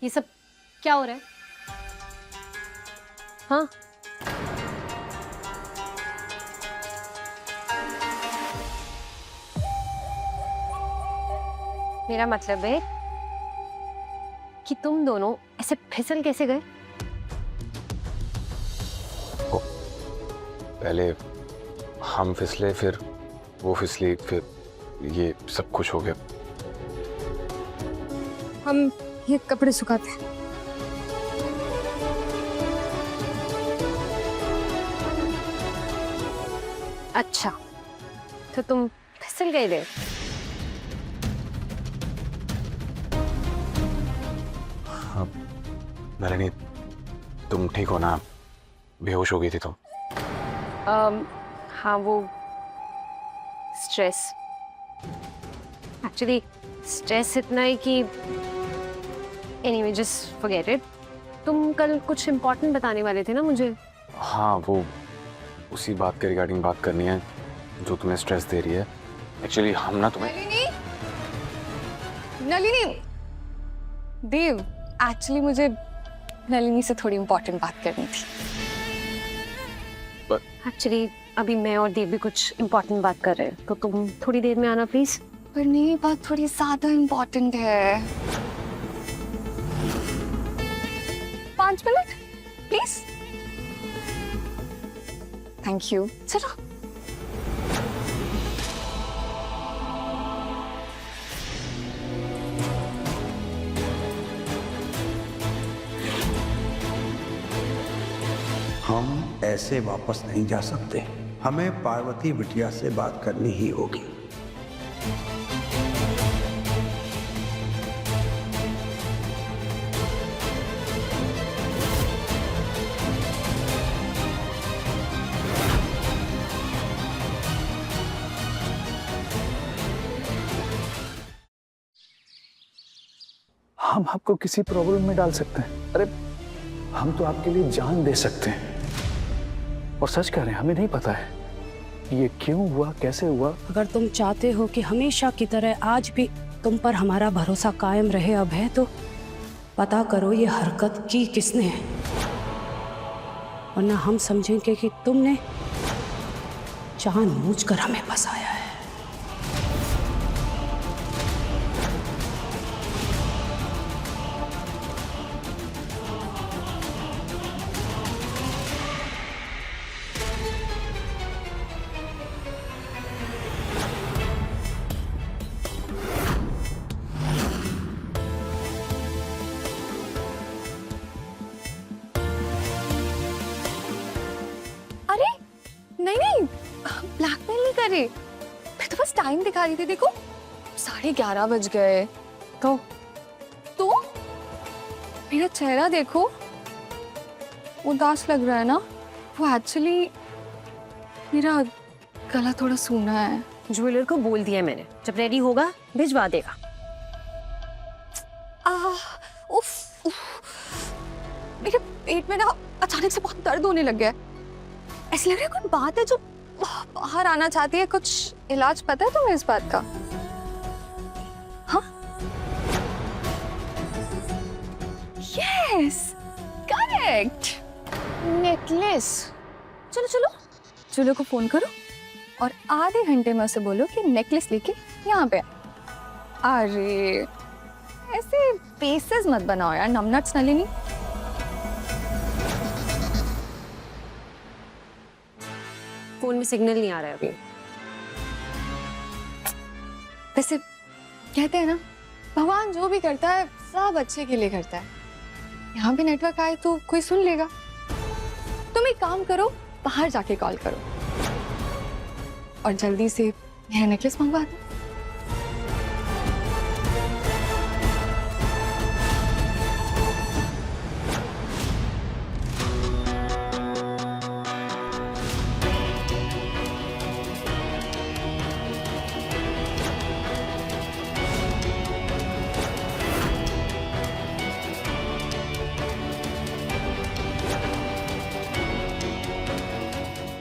ये सब क्या हो रहा है? हाँ, मेरा मतलब है कि तुम दोनों ऐसे फिसल कैसे गए? पहले हम फिसले, फिर वो फिसली, फिर ये सब कुछ हो गया। हम ये कपड़े सुखाते हैं। अच्छा, तो तुम फिसल गए थे? हाँ, नलिनी, तुम ठीक हो ना? बेहोश हो गई थी तुम। हाँ, वो स्ट्रेस, एक्चुअली स्ट्रेस इतना है कि एनीवे जस्ट फॉरगेट इट। तुम कल कुछ इम्पोर्टेंट बताने वाले थे ना मुझे? हाँ, वो उसी बात के रिगार्डिंग बात करनी है जो तुम्हें स्ट्रेस दे रही है। एक्चुअली हम ना तुम्हें नलिनी, देव, एक्चुअली मुझे नलिनी से थोड़ी इम्पोर्टेंट बात करनी थी। एक्चुअली अभी मैं और देव भी कुछ इम्पोर्टेंट बात कर रहे हैं, तो तुम थोड़ी देर में आना प्लीज। पर नहीं, बात थोड़ी ज्यादा इम्पोर्टेंट है। 5 मिनट प्लीज। Thank you. चलो। हम ऐसे वापस नहीं जा सकते। हमें पार्वती बिटिया से बात करनी ही होगी। हम आपको किसी प्रॉब्लम में डाल सकते हैं। अरे हम तो आपके लिए जान दे सकते हैं। और सच कह रहे हैं, हमें नहीं पता है ये क्यों हुआ, कैसे हुआ। अगर तुम चाहते हो कि हमेशा की तरह आज भी तुम पर हमारा भरोसा कायम रहे अभय, तो पता करो ये हरकत की किसने है, वरना हम समझेंगे कि तुमने जानबूझकर हमें फंसाया है। अरे नहीं नहीं, ब्लैकमेल नहीं कर रही, मैं तो बस टाइम दिखा रही थी। देखो 11:30 बज गए। तो मेरा चेहरा देखो, उदास लग रहा है ना? वो एक्चुअली मेरा गला थोड़ा सूना है। ज्वेलर को बोल दिया मैंने, जब रेडी होगा भिजवा देगा। उफ, उफ, मेरे पेट में ना अचानक से बहुत दर्द होने लग गया है। ऐसी लग रहा है कोई बात है जो बाहर आना चाहती है। कुछ इलाज पता है तुम्हें इस बात का? हाँ, यस, करेक्ट, नेकलेस। चलो चलो, चलो को फोन करो और आधे घंटे में उसे बोलो कि नेकलेस लेके यहाँ पे आ। अरे ऐसे पेसेस मत बनाओ यार, नमनट्स नलिनी। फोन में सिग्नल नहीं आ रहा है अभी। वैसे कहते हैं ना, भगवान जो भी करता है सब अच्छे के लिए करता है। यहाँ भी नेटवर्क आए तो कोई सुन लेगा। तुम एक काम करो, बाहर जाके कॉल करो और जल्दी से मेरा नेकलेस मंगवा दो।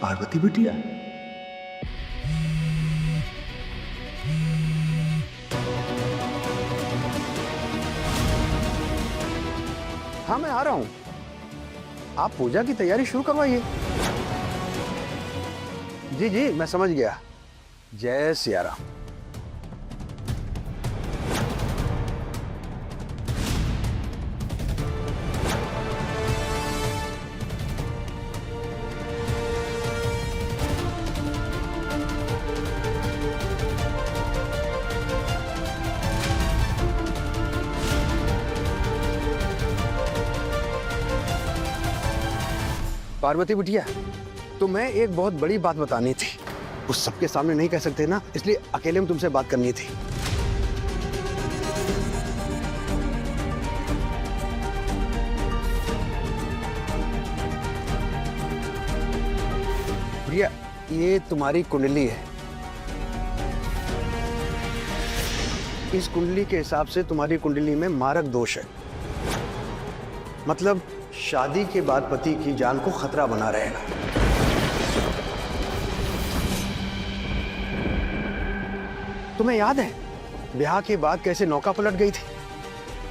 पार्वती बिटिया, हाँ मैं आ रहा हूं, आप पूजा की तैयारी शुरू करवाइए। जी जी मैं समझ गया। जय सिया राम। पार्वती बिटिया, तुम्हें एक बहुत बड़ी बात बतानी थी। उस सबके सामने नहीं कह सकते ना, इसलिए अकेले में तुमसे बात करनी थी। बिटिया, ये तुम्हारी कुंडली है। इस कुंडली के हिसाब से तुम्हारी कुंडली में मारक दोष है, मतलब शादी के बाद पति की जान को खतरा बना रहेगा। तुम्हें याद है ब्याह के बाद कैसे नौका पलट गई थी,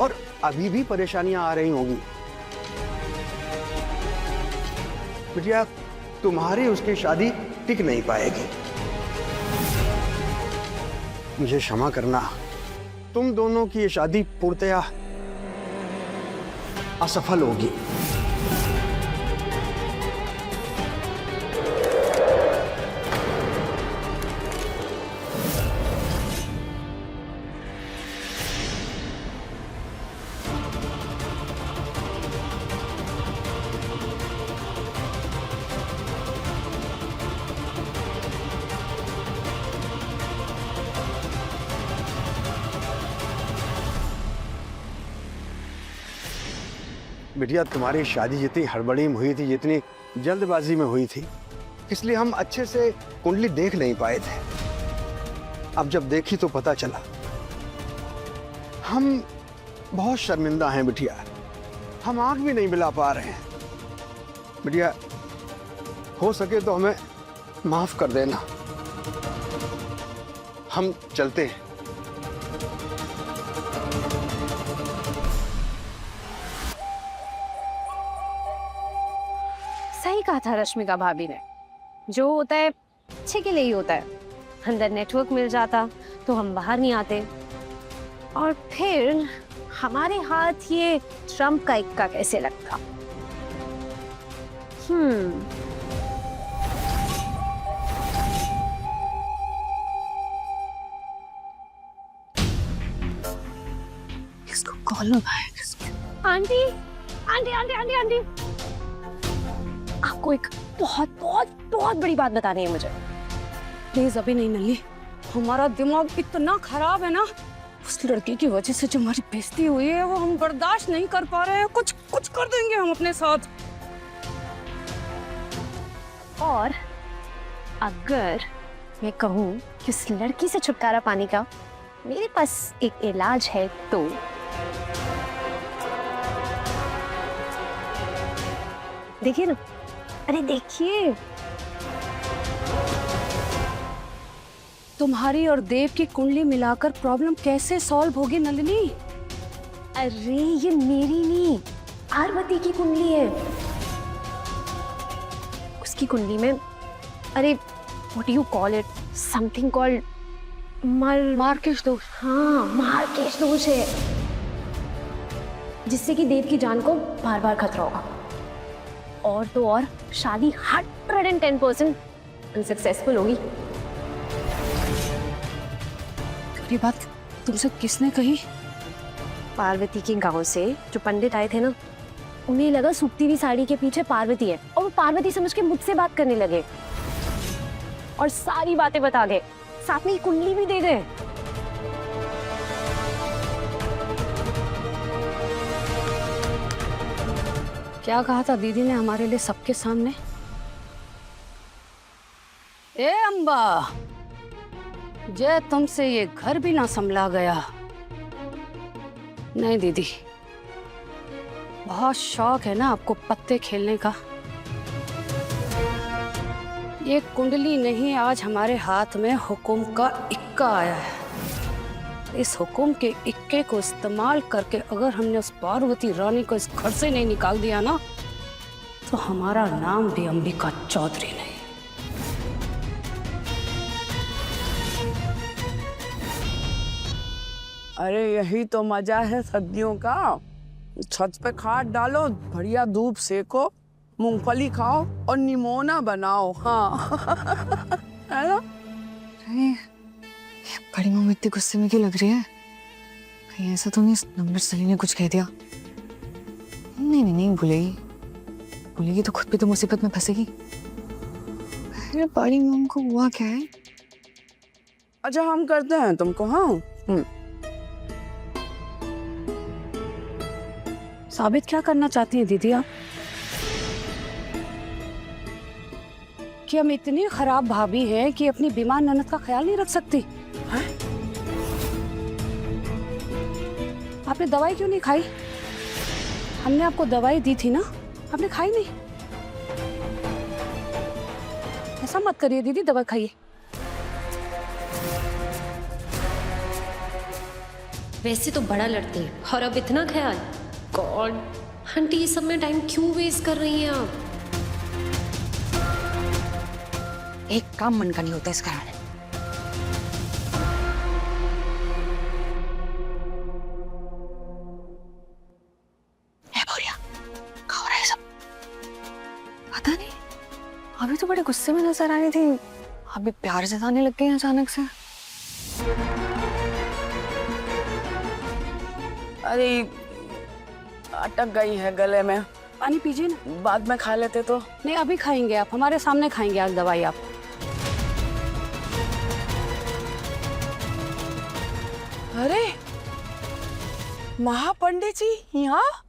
और अभी भी परेशानियां आ रही होंगी। बिटिया, तुम्हारी उसकी शादी टिक नहीं पाएगी। मुझे क्षमा करना, तुम दोनों की ये शादी पूर्णतया असफल होगी। बिटिया, तुम्हारी शादी जितनी हड़बड़ी में हुई थी, जितनी जल्दबाजी में हुई थी, इसलिए हम अच्छे से कुंडली देख नहीं पाए थे। अब जब देखी तो पता चला। हम बहुत शर्मिंदा हैं बिटिया, हम आंख भी नहीं मिला पा रहे हैं। बिटिया, हो सके तो हमें माफ कर देना, हम चलते हैं। सही कहा था रश्मिका भाभी ने, जो होता है अच्छे के लिए ही होता है। अंदर नेटवर्क मिल जाता तो हम बाहर नहीं आते, और फिर हमारे हाथ ये ट्रम्प का इक्का कैसे लगता। इसको कॉल लगाए। Aunty aunty aunty aunty aunty, आपको एक बहुत बहुत बहुत बड़ी बात बतानी है मुझे। प्लीज अभी नहीं नल्ली, हमारा दिमाग इतना खराब है ना, उस लड़की की वजह से जो हमारी बेइज्जती हुई है वो हम बर्दाश्त नहीं कर पा रहे हैं। कुछ कुछ कर देंगे हम अपने साथ। और अगर मैं कहूँ कि उस लड़की से छुटकारा पाने का मेरे पास एक इलाज है तो देखिए ना, अरे देखिए। तुम्हारी और देव की कुंडली मिलाकर प्रॉब्लम कैसे सॉल्व होगी नलिनी? अरे ये मेरी नहीं, पार्वती की कुंडली है। उसकी कुंडली में, अरे what you call it, something called मार्केश दोष। हाँ, मार्केश दोष है, जिससे कि देव की जान को बार बार खतरा होगा। और तो और शादी 110% अनसक्सेसफुल होगी। ये बात तुमसे किसने कही? पार्वती के गांव से जो पंडित आए थे ना, उन्हें लगा सूखती हुई साड़ी के पीछे पार्वती है, और वो पार्वती समझ के मुझसे बात करने लगे और सारी बातें बता गए, साथ में कुंडली भी दे गए। क्या कहा था दीदी ने हमारे लिए सबके सामने? ए अम्बा, जे तुमसे ये घर भी ना संभला गया। नहीं दीदी, बहुत शौक है ना आपको पत्ते खेलने का। ये कुंडली नहीं, आज हमारे हाथ में हुक्म का इक्का आया है। इस हुक्म के इक्के को इस्तेमाल करके अगर हमने उस पार्वती रानी को इस घर से नहीं निकाल दिया ना, तो हमारा नाम भी अंबिका चौधरी नहीं। अरे यही तो मजा है सर्दियों का। छत पे खाट डालो, बढ़िया धूप सेको, मूंगफली खाओ और निमोना बनाओ। हाँ है ना? अरे ये बड़ी मम्मी इतनी गुस्से में क्यों लग रही है? कहीं ऐसा तो नहीं नंबर सली ने कुछ कह दिया? नहीं नहीं नहीं, भूलेगी भूलेगी तो खुद भी तो मुसीबत में फंसेगी। अरे बड़ी मम्मी को हुआ क्या है? अच्छा हम करते हैं तुमको। हाँ साबित क्या करना चाहती हैं दीदी आप? कि हम इतनी खराब भाभी हैं कि अपनी बीमार ननद का ख्याल नहीं रख सकती? हैं? आपने दवाई क्यों नहीं खाई? हमने आपको दवाई दी थी ना, आपने खाई नहीं। ऐसा मत करिए दीदी, दवाई खाइए। वैसे तो बड़ा लड़ती है और अब इतना ख्याल। गॉड आंटी, ये सब में टाइम क्यों वेस्ट कर रही हैं आप? एक काम मन का नहीं होता इसका। पता नहीं, अभी तो बड़े गुस्से में नजर आ रही थी, अभी प्यार जताने लग गई अचानक से। अरे अटक गई है गले में। पानी पीजिए ना। बाद में खा लेते तो। नहीं अभी खाएंगे, आप हमारे सामने खाएंगे आज दवाई आप। अरे महापंडित जी यहाँ?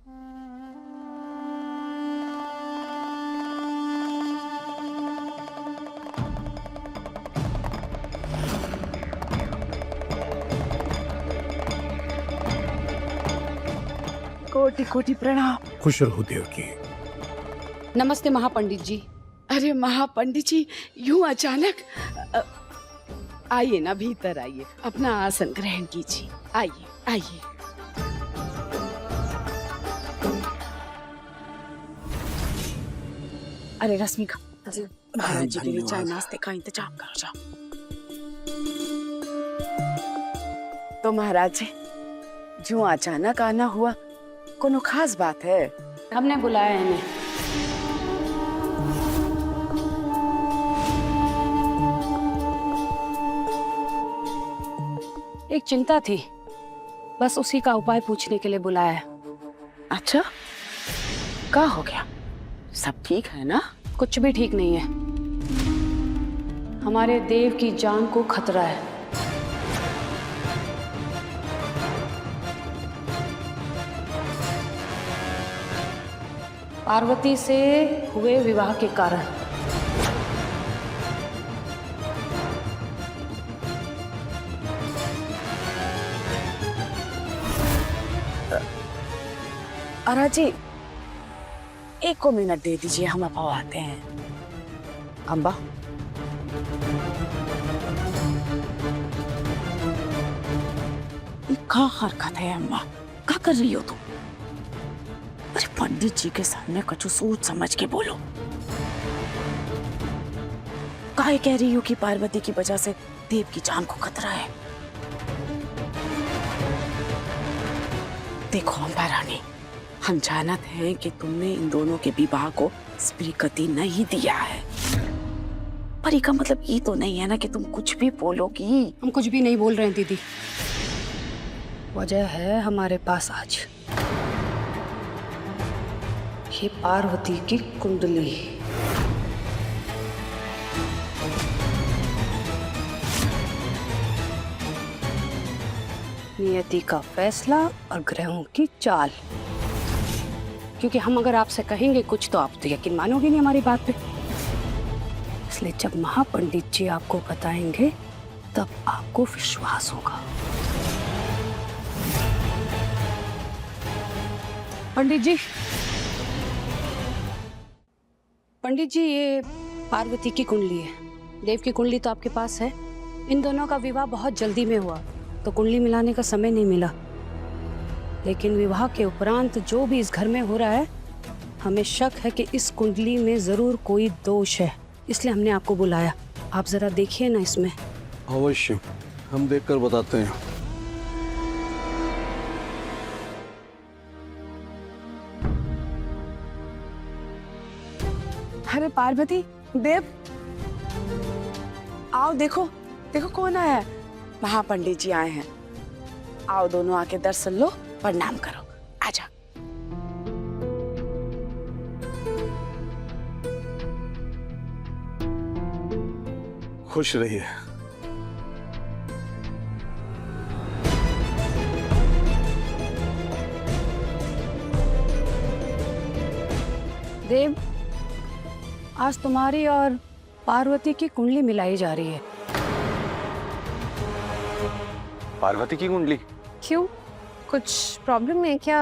कोटि कोटि प्रणाम। खुश रहो देवकी। नमस्ते महापंडित जी। अरे महापंडित जी यूं अचानक आइए ना, भीतर आइए, अपना आसन ग्रहण कीजिए। आइए आइए। अरे रश्मिका जी, महाराज जी के लिए चाय नाश्ते का इंतजाम करो जाओ। तो महाराज जी जो अचानक आना हुआ, कोनो खास बात है? हमने बुलाया है इन्हें। एक चिंता थी, बस उसी का उपाय पूछने के लिए बुलाया है। अच्छा क्या हो गया? सब ठीक है ना? कुछ भी ठीक नहीं है। हमारे देव की जान को खतरा है। पार्वती से हुए विवाह के कारण। अरा जी एक को मिनट दे दीजिए, हम अब आते हैं। अम्बा ये क्या हरकत है अम्बा? क्या कर रही हो तुम? अरे पंडित जी के सामने कुछ सोच समझ के बोलो। काहे कह रही हो कि पार्वती की वजह से देव की जान को खतरा है? देखो अम्बा रानी, हम जानत हैं कि तुमने इन दोनों के विवाह को स्वीकृति नहीं दिया है, पर इसका मतलब ये तो नहीं है ना कि तुम कुछ भी बोलोगी। हम कुछ भी नहीं बोल रहे हैं दीदी। वजह है हमारे पास आज ये पार्वती की कुंडली। नियति का फैसला और ग्रहों की चाल। क्योंकि हम अगर आपसे कहेंगे कुछ तो आप तो यकीन मानोगे नहीं हमारी बात पे। इसलिए जब महापंडित जी आपको बताएंगे तब आपको विश्वास होगा। पंडित जी, पंडित जी ये पार्वती की कुंडली है। देव की कुंडली तो आपके पास है। इन दोनों का विवाह बहुत जल्दी में हुआ तो कुंडली मिलाने का समय नहीं मिला, लेकिन विवाह के उपरांत जो भी इस घर में हो रहा है, हमें शक है कि इस कुंडली में जरूर कोई दोष है, इसलिए हमने आपको बुलाया। आप जरा देखिए ना इसमें। अवश्य, हम देखकर बताते हैं। अरे पार्वती, देव, आओ देखो, देखो कौन आया है। महापंडित जी आए हैं। आओ दोनों आके दर्शन लो, प्रणाम करो। आजा। खुश रहिए। देव, आज तुम्हारी और पार्वती की कुंडली मिलाई जा रही है। पार्वती की कुंडली? क्यों, कुछ प्रॉब्लम है क्या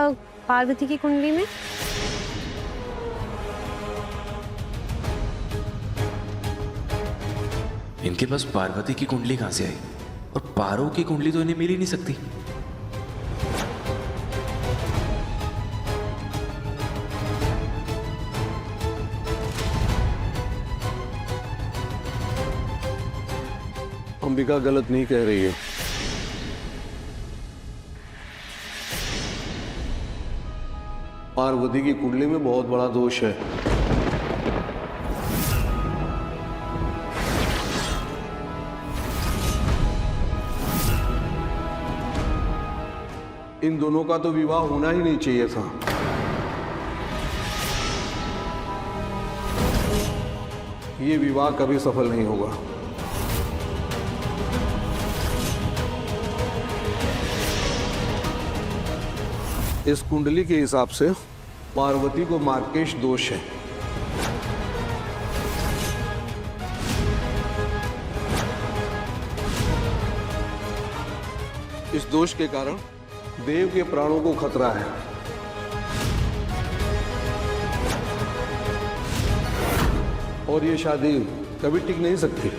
पार्वती की कुंडली में? इनके पास पार्वती की कुंडली कहां से आई? और पारो की कुंडली तो इन्हें मिल ही नहीं सकती। अंबिका गलत नहीं कह रही है। पार्वती की कुंडली में बहुत बड़ा दोष है। इन दोनों का तो विवाह होना ही नहीं चाहिए था। ये विवाह कभी सफल नहीं होगा। इस कुंडली के हिसाब से पार्वती को मार्केश दोष है। इस दोष के कारण देव के प्राणों को खतरा है। और ये शादी कभी टिक नहीं सकती।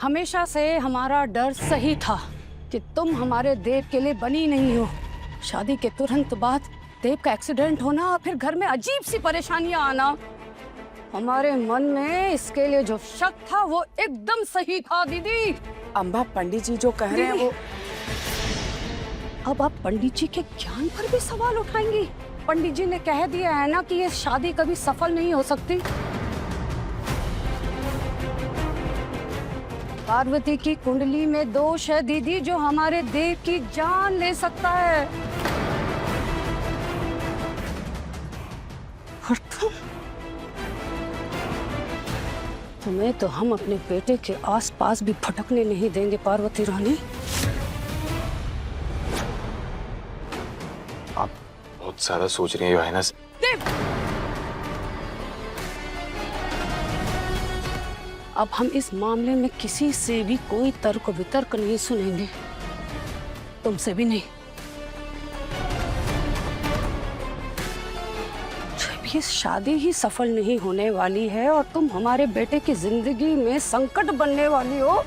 हमेशा से हमारा डर सही था कि तुम हमारे देव के लिए बनी नहीं हो। शादी के तुरंत बाद देव का एक्सीडेंट होना और फिर घर में अजीब सी परेशानियां आना, हमारे मन में इसके लिए जो शक था वो एकदम सही था। दीदी, अम्बा, पंडित जी जो कह रहे हैं वो। अब आप पंडित जी के ज्ञान पर भी सवाल उठाएंगी? पंडित जी ने कह दिया है ना कि ये शादी कभी सफल नहीं हो सकती। पार्वती की कुंडली में दोष है दीदी, जो हमारे देव की जान ले सकता है। और तुम्हें तो हम अपने बेटे के आसपास भी भटकने नहीं देंगे पार्वती रानी। आप बहुत ज्यादा सोच रही हैं योहानस। अब हम इस मामले में किसी से भी कोई तर्क वितर्क नहीं सुनेंगे, तुमसे भी नहीं। जब ये शादी ही सफल नहीं होने वाली है और तुम हमारे बेटे की जिंदगी में संकट बनने वाली हो,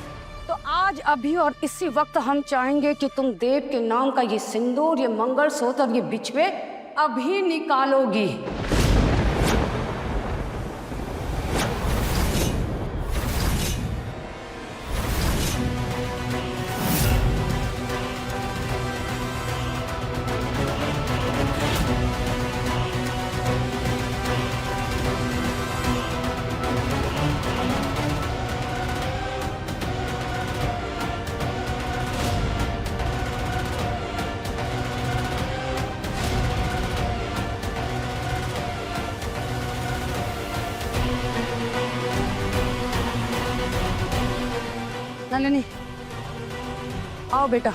तो आज अभी और इसी वक्त हम चाहेंगे कि तुम देव के नाम का ये सिंदूर, ये मंगलसूत्र और ये बिछवे अभी निकालोगी। नलिनी, आओ बेटा,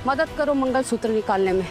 मदद करो मंगलसूत्र निकालने में।